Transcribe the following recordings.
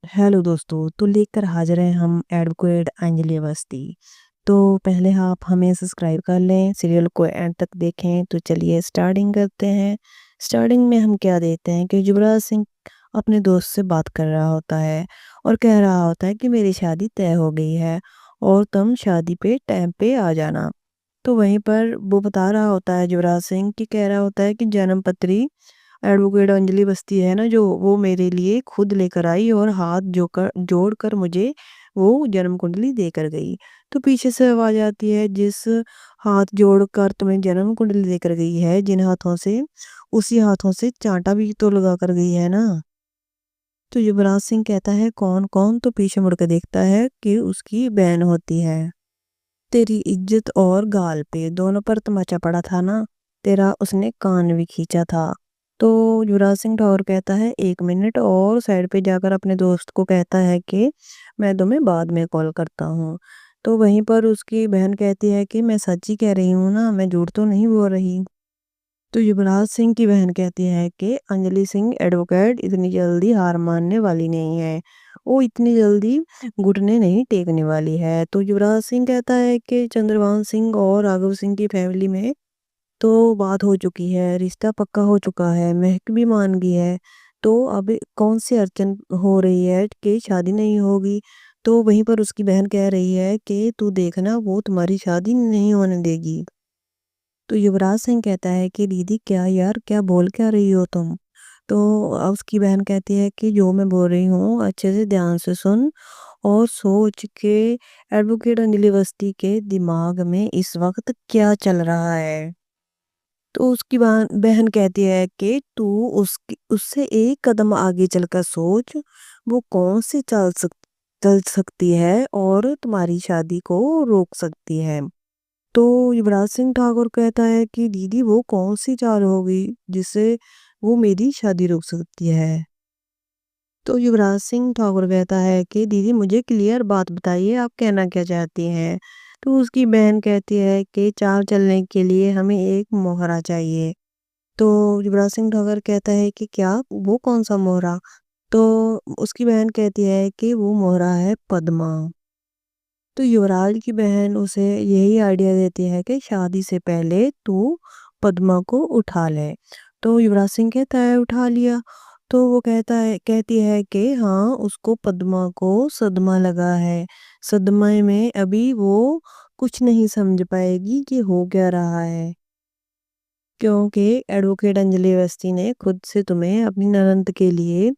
Hello दोस्तों, तो लेकर हाजिर हैं हम एडवोकेट अंजलि अवस्थी। तो पहले आप हमें सब्सक्राइब कर लें, सीरियल को एंड तक देखें। तो चलिए स्टार्टिंग करते हैं। स्टार्टिंग में हम क्या देखते हैं कि युवराज सिंह अपने दोस्त से बात कर रहा होता है और कह रहा होता है कि मेरी शादी तय हो गई है और तुम शादी पे टाइम पे आ जाना। तो वहीं पर वो बता रहा होता है युवराज सिंह कि कह रहा होता है कि जन्म पत्री एडवोकेट अंजलि बस्ती है ना जो वो मेरे लिए खुद लेकर आई और हाथ जोड़कर मुझे वो जन्म कुंडली देकर गई। तो पीछे से आवाज आती है, जिस हाथ जोड़कर तुम्हें जन्म कुंडली देकर गई है, जिन हाथों से उसी हाथों से चांटा भी तो लगा कर गई है ना। तो युवराज सिंह कहता है कौन कौन, तो पीछे मुड़कर देखता है कि उसकी बहन होती है। तेरी इज्जत और गाल पे दोनों पर तमाचा पड़ा था ना, तेरा उसने कान भी खींचा था। तो युवराज सिंह ठाकुर कहता है 1 मिनट, और साइड पे जाकर अपने दोस्त को कहता है कि मैं तुम्हें बाद में कॉल करता हूँ। तो वहीं पर उसकी बहन कहती है कि मैं सच ही कह रही हूँ ना, मैं झूठ तो नहीं बोल रही। तो युवराज सिंह की बहन कहती है कि अंजलि सिंह एडवोकेट इतनी जल्दी हार मानने वाली नहीं है, वो इतनी जल्दी घुटने नहीं टेकने वाली है। तो युवराज सिंह कहता है कि चंद्रभान सिंह और राघव सिंह की फैमिली में तो बात हो चुकी है, रिश्ता पक्का हो चुका है, महक भी मान गई है। तो अब कौन सी अड़चन हो रही है कि शादी नहीं होगी। तो वहीं पर उसकी बहन कह रही है कि तू देखना, वो तुम्हारी शादी नहीं होने देगी। तो युवराज सिंह कहता है कि दीदी क्या यार, क्या बोल क्या रही हो तुम। तो अब उसकी बहन कहती है कि जो मैं बोल रही हूँ अच्छे से ध्यान से सुन और सोच के एडवोकेट अंजलि अवस्थी के दिमाग में इस वक्त क्या चल रहा है। तो उसकी बहन कहती है कि तू उसकी उससे एक कदम आगे चलकर सोच, वो कौन सी चल सकती है और तुम्हारी शादी को रोक सकती है। तो युवराज सिंह ठाकुर कहता है कि दीदी वो कौन सी चाल होगी जिससे वो मेरी शादी रोक सकती है। तो युवराज सिंह ठाकुर कहता है कि दीदी मुझे क्लियर बात बताइए, आप कहना क्या चाहती हैं। तो उसकी बहन कहती है कि चाल चलने के लिए हमें एक मोहरा चाहिए। तो युवराज सिंह ठाकुर कहता है कि क्या, वो कौन सा मोहरा। तो उसकी बहन कहती है कि वो मोहरा है पद्मा। तो युवराज की बहन उसे यही आइडिया देती है कि शादी से पहले तू पद्मा को उठा ले। तो युवराज सिंह कहता है उठा लिया। तो वो कहती है कि हाँ, उसको पद्मा को सदमा लगा है। सदमे में अभी वो कुछ नहीं समझ पाएगी कि हो क्या रहा है, क्योंकि एडवोकेट अंजलि अवस्थी ने खुद से तुम्हें अपनी ननद के लिए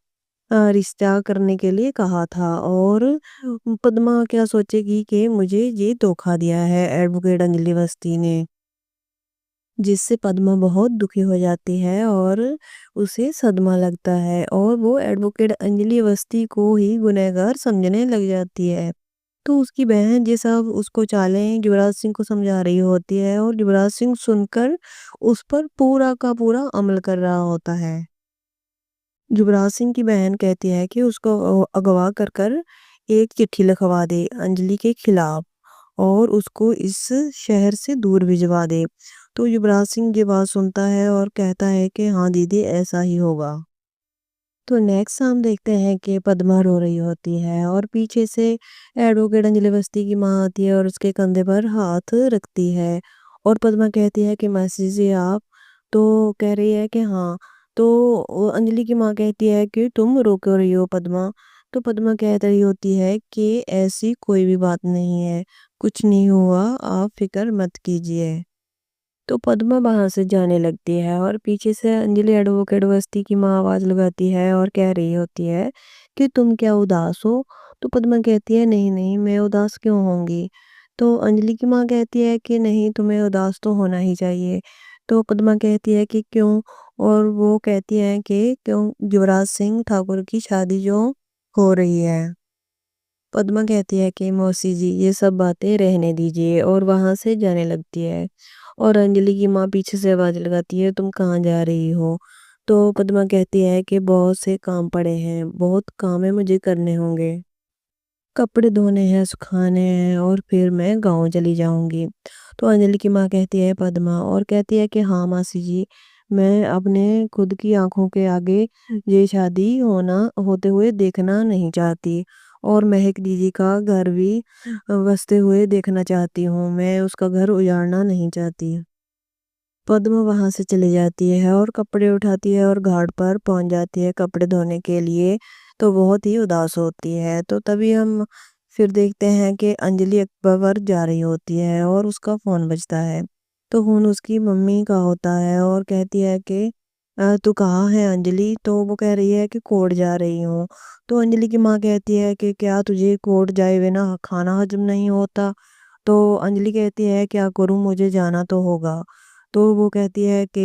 रिश्ता करने के लिए कहा था। और पद्मा क्या सोचेगी कि मुझे ये धोखा दिया है एडवोकेट अंजलि अवस्थी ने, जिससे पद्मा बहुत दुखी हो जाती है और उसे सदमा लगता है और वो एडवोकेट अंजलि अवस्थी को ही गुनहगार समझने लग जाती है। तो उसकी बहन ये सब उसको चालें युवराज सिंह को समझा रही होती है और युवराज सिंह सुनकर उस पर पूरा का पूरा अमल कर रहा होता है। युवराज सिंह की बहन कहती है कि उसको अगवा कर कर एक चिट्ठी लिखवा दे अंजलि के खिलाफ और उसको इस शहर से दूर भिजवा दे। तो युवराज सिंह ये बात सुनता है और कहता है कि हाँ दीदी, ऐसा ही होगा। तो नेक्स्ट हम देखते हैं कि पद्मा रो रही होती है और पीछे से एडवोकेट अंजलि अवस्थी की माँ आती है और उसके कंधे पर हाथ रखती है। और पद्मा कहती है कि मासी जी आप, तो कह रही है कि हाँ। तो अंजलि की माँ कहती है कि तुम रो क्यों रही हो पद्मा। तो पद्मा कह रही होती है कि ऐसी कोई भी बात नहीं है, कुछ नहीं हुआ, आप फिक्र मत कीजिए। तो पद्मा बाहर से जाने लगती है और पीछे से अंजलि एडवोकेट बस्ती की माँ आवाज लगाती है और कह रही होती है कि तुम क्या उदास हो। तो पद्मा कहती है नहीं नहीं, मैं उदास क्यों होंगी। तो अंजलि की माँ कहती है कि नहीं, तुम्हें उदास तो होना ही चाहिए। तो पद्मा कहती है कि क्यों। और वो कहती है कि क्यों, युवराज सिंह ठाकुर की शादी जो हो रही है। पद्मा कहती है कि मौसी जी ये सब बातें रहने दीजिए और वहां से जाने लगती है। और अंजलि की माँ पीछे से आवाज लगाती है तुम कहाँ जा रही हो। तो पद्मा कहती है कि बहुत से काम पड़े हैं, बहुत काम है मुझे करने होंगे, कपड़े धोने हैं, सुखाने हैं, और फिर मैं गांव चली जाऊंगी। तो अंजलि की माँ कहती है पद्मा, और कहती है कि हाँ मासी जी, मैं अपने खुद की आँखों के आगे ये शादी होना होते हुए देखना नहीं चाहती और महक दीदी का घर भी बसते हुए देखना चाहती हूँ। मैं उसका घर उजाड़ना नहीं चाहती। पद्म वहाँ से चली जाती है और कपड़े उठाती है और घाट पर पहुँच जाती है कपड़े धोने के लिए। तो बहुत ही उदास होती है। तो तभी हम फिर देखते हैं कि अंजलि अकबर जा रही होती है और उसका फ़ोन बजता है। तो फ़ोन उसकी मम्मी का होता है और कहती है कि तू कहाँ है अंजलि? तो वो कह रही है कि कोर्ट जा रही हूँ। तो अंजलि की माँ कहती है कि क्या तुझे कोर्ट जाए बिना खाना हजम नहीं होता? तो अंजलि कहती है क्या करूँ, मुझे जाना तो होगा। तो वो कहती है कि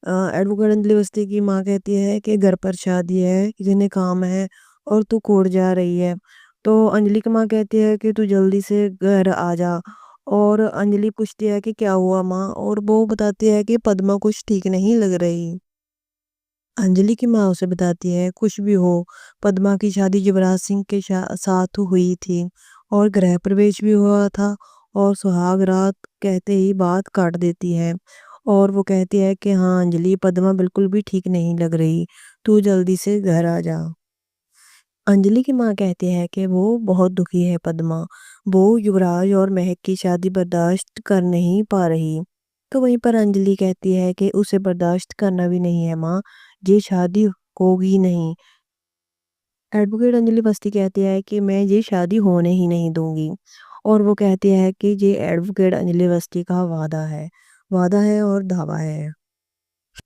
एडवोकेट अंजलि अवस्थी की माँ कहती है कि घर पर शादी है, जिन्हें काम है और तू कोर्ट जा रही है। तो अंजलि की माँ कहती है कि तू जल्दी से घर आ जा। और अंजलि पूछती है कि क्या हुआ माँ, और वो बताती है कि पद्मा कुछ ठीक नहीं लग रही। अंजलि की माँ उसे बताती है कुछ भी हो, पद्मा की शादी युवराज सिंह के साथ हुई थी और गृह प्रवेश भी हुआ था। और सुहाग रात कहते ही बात काट देती है और वो कहती है कि हाँ अंजलि, पद्मा बिल्कुल भी ठीक नहीं लग रही, तू जल्दी से घर आ जा। अंजलि की माँ कहती है कि वो बहुत दुखी है पद्मा, वो युवराज और महक की शादी बर्दाश्त कर नहीं पा रही। तो वहीं पर अंजलि कहती है कि उसे बर्दाश्त करना भी नहीं है माँ, ये शादी होगी नहीं। एडवोकेट अंजलि बस्ती कहती है कि मैं ये शादी होने ही नहीं दूंगी। और वो कहती है कि ये एडवोकेट अंजलि बस्ती का वादा है और दावा है।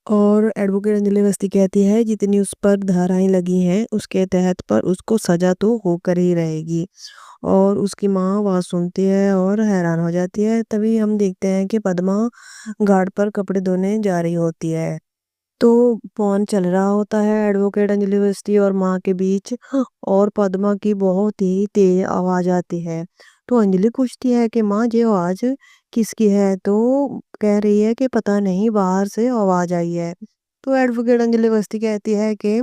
और एडवोकेट अंजलि अवस्थी कहती है जितनी उस पर धाराएं लगी हैं उसके तहत पर उसको सजा तो होकर ही रहेगी। और उसकी माँ बात सुनती है और हैरान हो जाती है। तभी हम देखते हैं कि पद्मा घाट पर कपड़े धोने जा रही होती है। तो फ़ोन चल रहा होता है एडवोकेट अंजलि अवस्थी और माँ के बीच। और पद्मा की बहुत ही तेज आवाज़ आती है। तो अंजलि पूछती है कि माँ ये आवाज़ किसकी है? तो कह रही है कि पता नहीं, बाहर से आवाज़ आई है। तो एडवोकेट अंजलि अवस्थी कहती है कि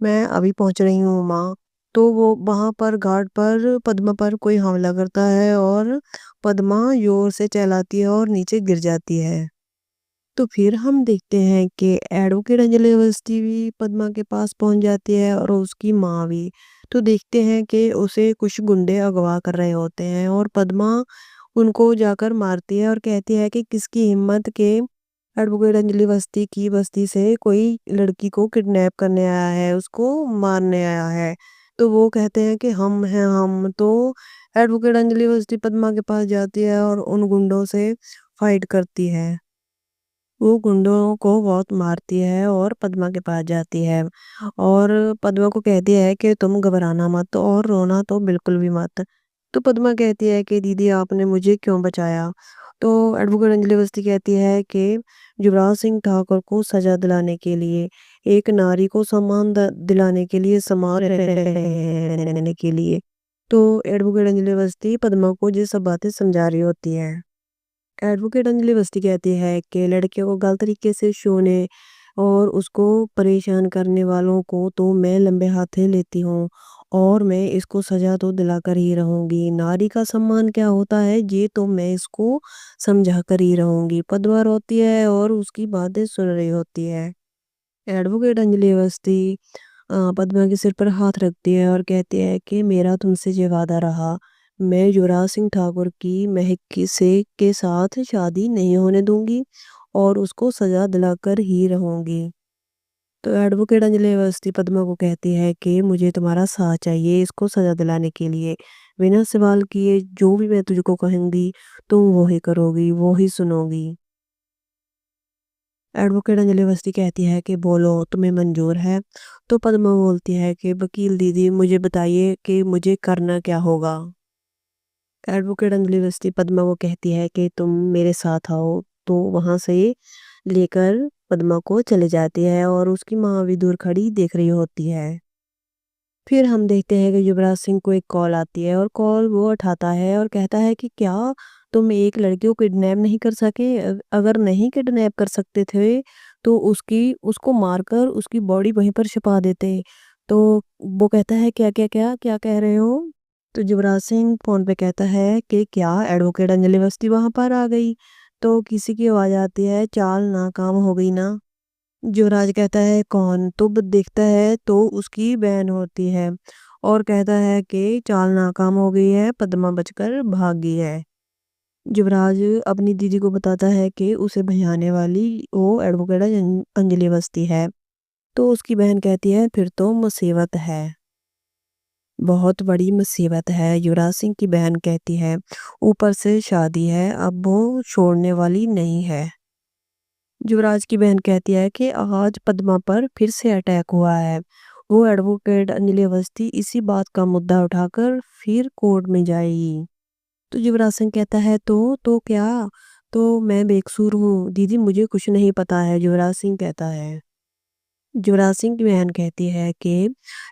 मैं अभी पहुँच रही हूँ माँ। तो वो वहाँ पर घाट पर पद्मा पर कोई हमला करता है और पद्मा ज़ोर से चिल्लाती है और नीचे गिर जाती है। तो फिर हम देखते हैं कि एडवोकेट अंजलि अवस्थी भी पद्मा के पास पहुंच जाती है और उसकी माँ भी। तो देखते हैं कि उसे कुछ गुंडे अगवा कर रहे होते हैं और पद्मा उनको जाकर मारती है और कहती है कि किसकी हिम्मत के एडवोकेट अंजलि अवस्थी की बस्ती से कोई लड़की को किडनैप करने आया है, उसको मारने आया है। तो वो कहते हैं कि हम हैं हम। तो एडवोकेट अंजलि अवस्थी पद्मा के पास जाती है और उन गुंडों से फाइट करती है। वो गुंडों को बहुत मारती है और पद्मा के पास जाती है और पद्मा को कहती है कि तुम घबराना मत और रोना तो बिल्कुल भी मत। तो पद्मा कहती है कि दीदी आपने मुझे क्यों बचाया? तो एडवोकेट अंजलि अवस्थी कहती है कि युवराज सिंह ठाकुर को सजा दिलाने के लिए, एक नारी को सम्मान दिलाने के लिए, समान रहने के लिए। तो एडवोकेट अंजलि अवस्थी पद्मा को ये सब बातें समझा रही होती है। एडवोकेट अंजलि बस्ती कहती है कि लड़कियों को गलत तरीके से छूने और उसको परेशान करने वालों को तो मैं लंबे हाथे लेती हूँ और मैं इसको सजा तो दिलाकर ही रहूंगी। नारी का सम्मान क्या होता है ये तो मैं इसको समझा कर ही रहूंगी। पद्मा रोती है और उसकी बातें सुन रही होती है। एडवोकेट अंजलि अवस्थी पद्मा के सिर पर हाथ रखती है और कहती है कि मेरा तुमसे ये वादा रहा, मैं युवराज सिंह ठाकुर की महक के साथ शादी नहीं होने दूंगी और उसको सजा दिलाकर ही रहूंगी। तो एडवोकेट अंजलि अवस्थी पद्मा को कहती है कि मुझे तुम्हारा साथ चाहिए इसको सजा दिलाने के लिए। बिना सवाल किए जो भी मैं तुझको कहूंगी तुम वो ही करोगी, वो ही सुनोगी। एडवोकेट अंजलि अवस्थी कहती है कि बोलो तुम्हें मंजूर है? तो पद्मा बोलती है कि वकील दीदी मुझे बताइए कि मुझे करना क्या होगा। एडवोकेट अंजलि अवस्थी पद्मा को कहती है कि तुम मेरे साथ आओ। तो वहां से लेकर पद्मा को चले जाती है और उसकी माँ भी दूर खड़ी देख रही होती है। फिर हम देखते हैं कि युवराज सिंह को एक कॉल आती है और कॉल वो उठाता है और कहता है कि क्या तुम एक लड़की को किडनैप नहीं कर सके? अगर नहीं किडनैप कर सकते थे तो उसकी उसको मारकर उसकी बॉडी वहीं पर छिपा देते। तो वो कहता है क्या क्या क्या क्या कह रहे हो? तो युवराज सिंह फोन पे कहता है कि क्या एडवोकेट अंजलि अवस्थी वहां पर आ गई? तो किसी की आवाज आती है, चाल नाकाम हो गई ना। युवराज कहता है कौन? तो देखता है तो उसकी बहन होती है और कहता है कि चाल नाकाम हो गई है, पद्मा बचकर भाग गई है। युवराज अपनी दीदी को बताता है कि उसे भजाने वाली वो एडवोकेट अंजलि अवस्थी है। तो उसकी बहन कहती है फिर तो मुसीबत है, बहुत बड़ी मुसीबत है। युवराज सिंह की बहन कहती है ऊपर से शादी है, अब वो छोड़ने वाली नहीं है। युवराज की बहन कहती है कि आज पद्मा पर फिर से अटैक हुआ है। वो एडवोकेट अंजलि अवस्थी इसी बात का मुद्दा उठाकर फिर कोर्ट में जाएगी। तो युवराज सिंह कहता है तो क्या? तो मैं बेकसूर हूँ दीदी, मुझे कुछ नहीं पता है, युवराज सिंह कहता है। युवराज सिंह की बहन कहती है कि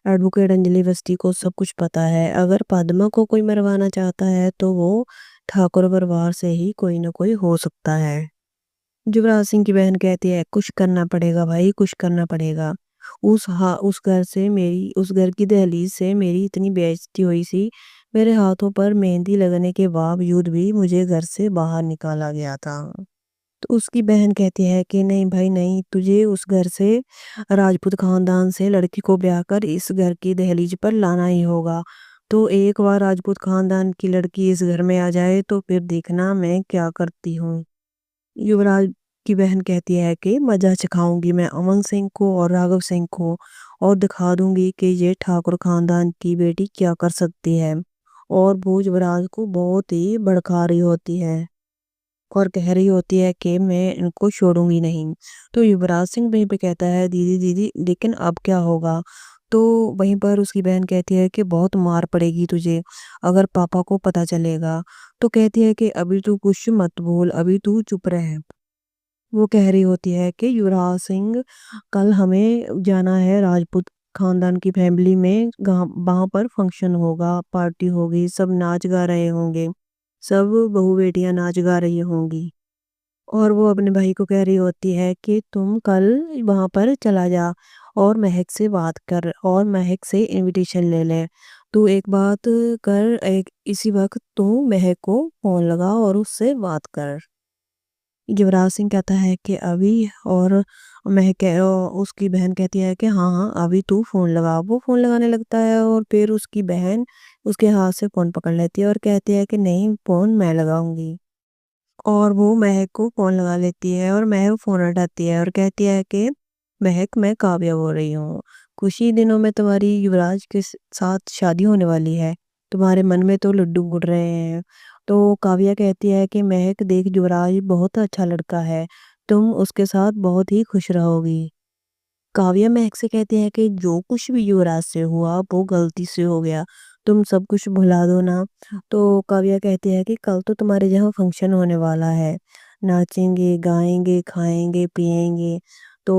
एडवोकेट अंजलि अवस्थी को सब कुछ पता है, अगर पद्मा को कोई मरवाना चाहता है तो वो ठाकुर परिवार से ही कोई ना कोई हो सकता है। युवराज सिंह की बहन कहती है कुछ करना पड़ेगा भाई, कुछ करना पड़ेगा। उस घर की दहलीज से मेरी इतनी बेइज्जती हुई सी, मेरे हाथों पर मेहंदी लगने के बावजूद भी मुझे घर से बाहर निकाला गया था। तो उसकी बहन कहती है कि नहीं भाई नहीं, तुझे उस घर से, राजपूत खानदान से लड़की को ब्याह कर इस घर की दहलीज पर लाना ही होगा। तो एक बार राजपूत खानदान की लड़की इस घर में आ जाए तो फिर देखना मैं क्या करती हूँ। युवराज की बहन कहती है कि मजा चखाऊंगी मैं अमन सिंह को और राघव सिंह को, और दिखा दूंगी कि ये ठाकुर खानदान की बेटी क्या कर सकती है। और वो युवराज को बहुत ही भड़का रही होती है और कह रही होती है कि मैं इनको छोड़ूंगी नहीं। तो युवराज सिंह वहीं पे कहता है दीदी दीदी लेकिन अब क्या होगा? तो वहीं पर उसकी बहन कहती है कि बहुत मार पड़ेगी तुझे अगर पापा को पता चलेगा। तो कहती है कि अभी तू कुछ मत बोल, अभी तू चुप रह। वो कह रही होती है कि युवराज सिंह कल हमें जाना है राजपूत खानदान की फैमिली में, वहां पर फंक्शन होगा, पार्टी होगी, सब नाच गा रहे होंगे, सब बहू बेटियां नाच गा रही होंगी। और वो अपने भाई को कह रही होती है कि तुम कल वहां पर चला जा और महक से बात कर और महक से इनविटेशन ले ले। तू एक बात कर, एक इसी वक्त तू महक को फोन लगा और उससे बात कर। युवराज सिंह कहता है कि अभी, और उसकी बहन कहती है कि हाँ हाँ अभी तू फोन लगा। वो फोन लगाने लगता है और फिर उसकी बहन उसके हाथ से फोन पकड़ लेती है और कहती है कि नहीं, फोन मैं लगाऊंगी। और वो महक को फोन लगा लेती है और महक फोन हटाती है और कहती है कि महक, मैं काव्या बोल रही हूँ, कुछ ही दिनों में तुम्हारी युवराज के साथ शादी होने वाली है, तुम्हारे मन में तो लड्डू उड़ रहे हैं। तो काव्या कहती है कि महक देख, युवराज बहुत अच्छा लड़का है, तुम उसके साथ बहुत ही खुश रहोगी। काव्या महक से कहती है कि जो कुछ भी युवराज से हुआ वो गलती से हो गया, तुम सब कुछ भुला दो ना। तो काव्या कहती है कि कल तो तुम्हारे यहाँ फंक्शन होने वाला है, नाचेंगे गाएंगे खाएंगे पिएंगे। तो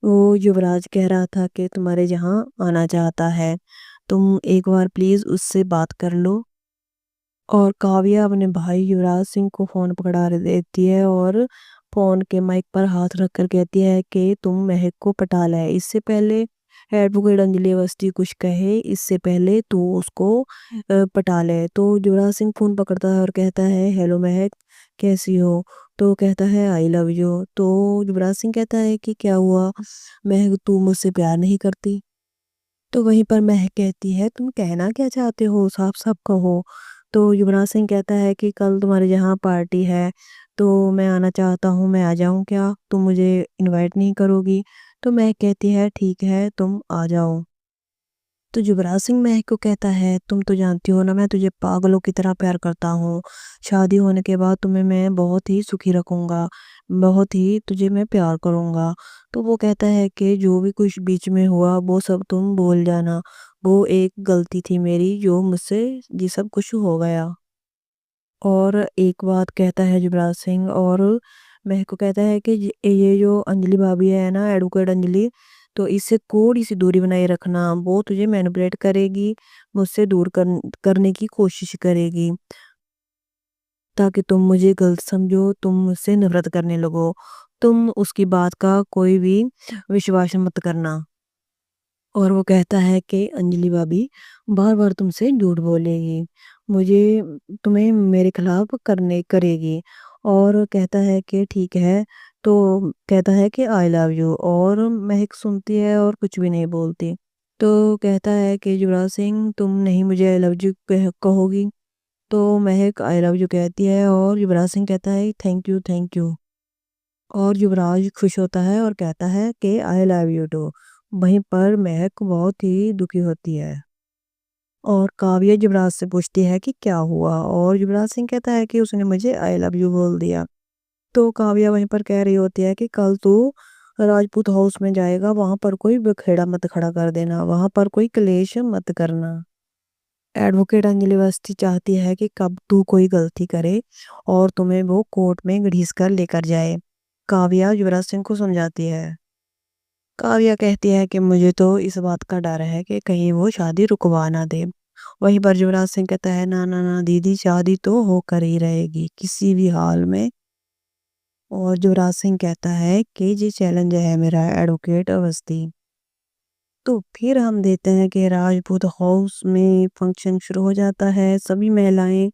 वो युवराज कह रहा था कि तुम्हारे यहाँ आना चाहता है, तुम एक बार प्लीज उससे बात कर लो। और काव्या अपने भाई युवराज सिंह को फोन पकड़ा देती है और फोन के माइक पर हाथ रखकर कहती है कि तुम महक को पटा ले, इससे पहले एडवोकेट अंजलि अवस्थी कुछ कहे, इससे पहले तू उसको पटा ले। तो युवराज सिंह फोन पकड़ता है और कहता है हेलो महक, कैसी हो? तो कहता है आई लव यू। तो युवराज सिंह कहता है कि क्या हुआ महक, तू मुझसे प्यार नहीं करती? तो वहीं पर महक कहती है तुम कहना क्या चाहते हो, साफ साफ कहो। तो युवराज सिंह कहता है कि कल तुम्हारे यहाँ पार्टी है, तो मैं आना चाहता हूँ, मैं आ जाऊँ क्या, तुम मुझे इनवाइट नहीं करोगी? तो महक कहती है ठीक है तुम आ जाओ। तो युवराज सिंह महक को कहता है तुम तो जानती हो ना मैं तुझे पागलों की तरह प्यार करता हूँ, शादी होने के बाद तुम्हें मैं बहुत ही सुखी रखूंगा, बहुत ही तुझे मैं प्यार करूंगा। तो वो कहता है कि जो भी कुछ बीच में हुआ वो सब तुम भूल जाना, वो एक गलती थी मेरी जो मुझसे ये सब कुछ हो गया। और एक बात कहता है युवराज सिंह और महक को कहता है कि ये जो अंजलि भाभी है ना, एडवोकेट अंजलि, तो इससे थोड़ी सी दूरी बनाए रखना, वो तुझे मैनिपुलेट करेगी, मुझसे दूर करने की कोशिश करेगी, ताकि तुम मुझे गलत समझो, तुम मुझसे नफरत करने लगो। तुम उसकी बात का कोई भी विश्वास मत करना। और वो कहता है कि अंजलि भाभी बार बार तुमसे झूठ बोलेगी, मुझे तुम्हें मेरे खिलाफ करने करेगी। और कहता है कि ठीक है। तो कहता है कि आई लव यू, और महक सुनती है और कुछ भी नहीं बोलती। तो कहता है कि युवराज सिंह, तुम नहीं मुझे आई लव यू कहोगी? तो महक आई लव यू कहती है और युवराज सिंह कहता है थैंक यू थैंक यू। और युवराज खुश होता है और कहता है कि आई लव यू टू। वहीं पर महक बहुत ही दुखी होती है और काव्या युवराज से पूछती है कि क्या हुआ, और युवराज सिंह कहता है कि उसने मुझे आई लव यू बोल दिया। तो काव्या वहीं पर कह रही होती है कि कल तू राजपूत हाउस में जाएगा, वहां पर कोई बखेड़ा मत खड़ा कर देना, वहां पर कोई क्लेश मत करना। एडवोकेट अंजलि अवस्थी चाहती है कि कब तू कोई गलती करे और तुम्हें वो कोर्ट में घड़ीस कर लेकर जाए। काव्या युवराज सिंह को समझाती है। काव्या कहती है कि मुझे तो इस बात का डर है कि कहीं वो शादी रुकवा ना दे। वहीं पर युवराज सिंह कहता है ना ना ना दीदी, शादी तो होकर ही रहेगी किसी भी हाल में। और युवराज सिंह कहता है कि ये चैलेंज है मेरा एडवोकेट अवस्थी। तो फिर हम देते हैं कि राजपूत हाउस में फंक्शन शुरू हो जाता है। सभी महिलाएं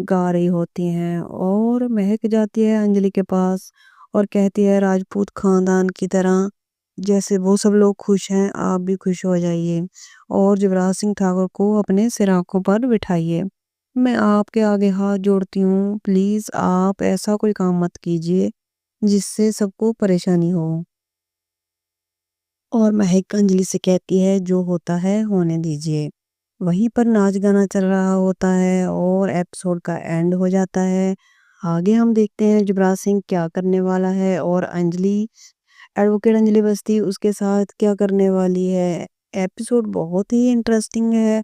गा रही होती हैं और महक जाती है अंजलि के पास और कहती है राजपूत खानदान की तरह जैसे वो सब लोग खुश हैं, आप भी खुश हो जाइए और युवराज सिंह ठाकुर को अपने सिर आंखों पर बिठाइए। मैं आपके आगे हाथ जोड़ती हूँ, प्लीज आप ऐसा कोई काम मत कीजिए जिससे सबको परेशानी हो। और महक अंजलि से कहती है जो होता है होने दीजिए। वहीं पर नाच गाना चल रहा होता है और एपिसोड का एंड हो जाता है। आगे हम देखते हैं युवराज सिंह क्या करने वाला है और अंजलि, एडवोकेट अंजलि बस्ती उसके साथ क्या करने वाली है। एपिसोड बहुत ही इंटरेस्टिंग है।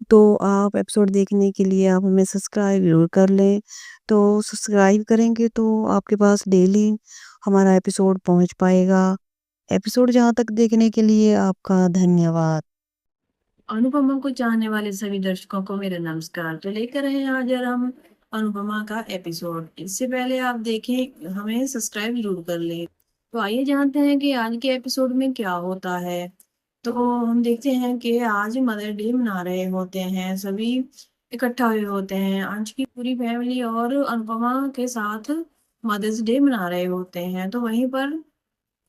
तो आप एपिसोड देखने के लिए आप हमें सब्सक्राइब जरूर कर लें। तो सब्सक्राइब करेंगे तो आपके पास डेली हमारा एपिसोड पहुंच पाएगा। एपिसोड जहाँ तक देखने के लिए आपका धन्यवाद। अनुपमा को चाहने वाले सभी दर्शकों को मेरा नमस्कार। तो लेकर आए हैं आज हम अनुपमा का एपिसोड। इससे पहले आप देखें, हमें सब्सक्राइब जरूर कर लें। तो आइए जानते हैं कि आज के एपिसोड में क्या होता है। तो हम देखते हैं कि आज मदर डे मना रहे होते हैं, सभी इकट्ठा हुए होते हैं। अंश की पूरी फैमिली और अनुपमा के साथ मदर्स डे मना रहे होते हैं। तो वहीं पर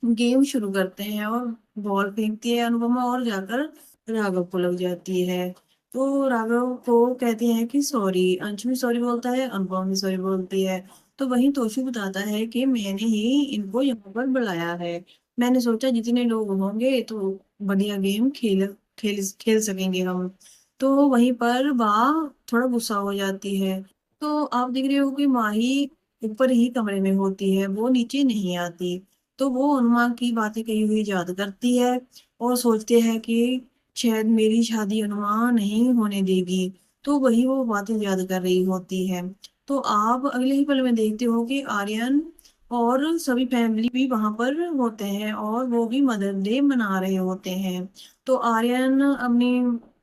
गेम शुरू करते हैं और बॉल फेंकती है अनुपमा और जाकर राघव को लग जाती है। तो राघव को कहती है कि सॉरी। अंश भी सॉरी बोलता है, अनुपमा भी सॉरी बोलती है। तो वहीं तोशु बताता है कि मैंने ही इनको यहाँ पर बुलाया है। मैंने सोचा जितने लोग होंगे तो बढ़िया गेम खेल खेल खेल सकेंगे हम। तो वहीं पर वह थोड़ा गुस्सा हो जाती है। तो आप देख रहे हो कि माही ऊपर ही कमरे में होती है, वो नीचे नहीं आती। तो वो हनुमान की बातें कही हुई याद करती है और सोचते हैं कि शायद मेरी शादी हनुमान नहीं होने देगी। तो वही वो बातें याद कर रही होती है। तो आप अगले ही पल में देखते हो कि आर्यन और सभी फैमिली भी वहां पर होते हैं और वो भी मदर डे मना रहे होते हैं। तो आर्यन अपनी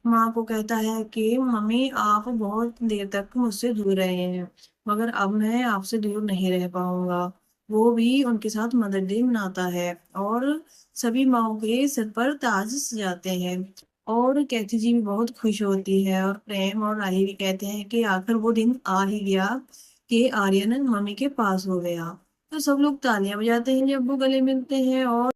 माँ को कहता है कि मम्मी आप बहुत देर तक मुझसे दूर रहे हैं, मगर अब मैं आपसे दूर नहीं रह पाऊंगा। वो भी उनके साथ मदर डे मनाता है और सभी माओ के सिर पर ताज सजाते हैं। और कैथी जी भी बहुत खुश होती है और प्रेम और राही भी कहते हैं कि आखिर वो दिन आ ही गया कि आर्यन मम्मी के पास हो गया। तो सब लोग तालियां बजाते हैं जब वो गले मिलते हैं और